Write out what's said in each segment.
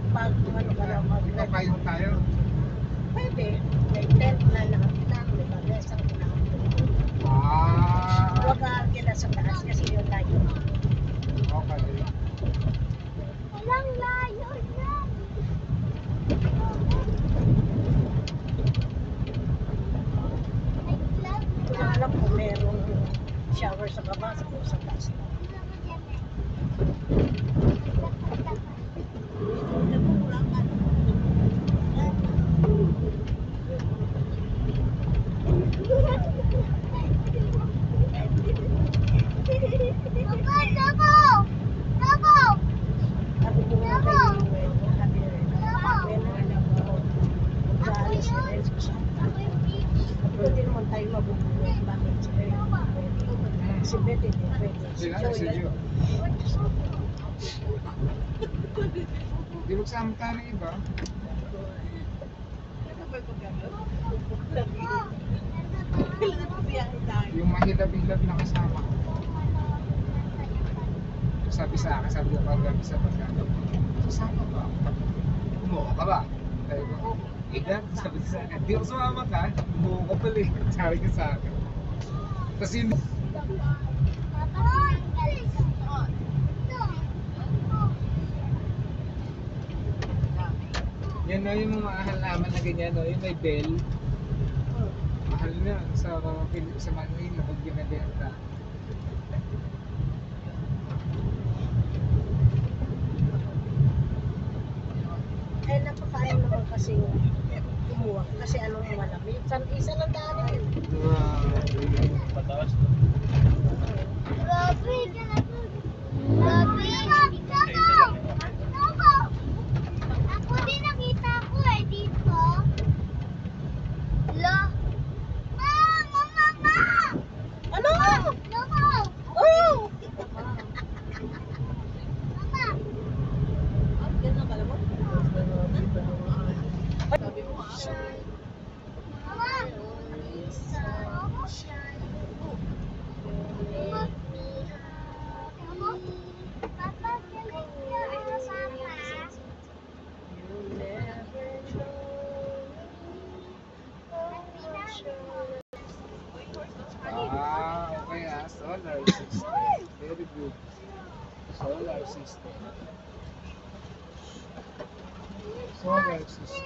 pag ano ka lang Kayo tayo. pwede. May tent na nakatilang, may pag-esang pinakatilang. Huwag kila sa taas kasi yun layo. Okay. Walang layo yan. Hindi ko lang alam kung merong shower sa baba sa taas. Sabi ko nga kay sabi rin, mag-aalis na rin sa pwede naman tayo mabubuhay. Bakit? Si Betty din pwede. Si Joy. Di magsama tayo ng iba. Yung mahilab-hilab na kasama. Sabi sa akin, sabi ko pag-gabi sa pag-gabi. Sasama ba? Umuha ka ba? Sabi ko, Igan, sabi sa akin, di ako sumama ka, umuha ka pala eh. Sabi ko sa akin. Tapos yun, yan no, yung mga halaman na ganyan no, yung may bell. Mahal na sa Manila pag binibenta. Eh, napakain naman kasi kumuha. Kasi anong malamig. Isa lang daan yun. Pataas. Grabe, grabe. Ako din nakita ko eh dito. Lo. Mama! Ano? Loco! Oh! Mama! Okay solar system. Very good. Solar system. Solar system.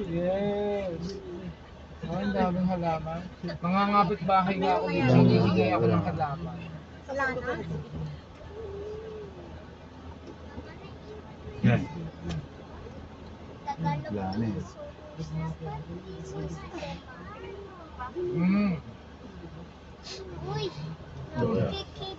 Yes. Oh, ang daming halaman. Mangangapit bahay nga ako dito. Hingihingay ako ng halaman. Wala na. Yan. Tagalog. Mm. Uy, nagkikip.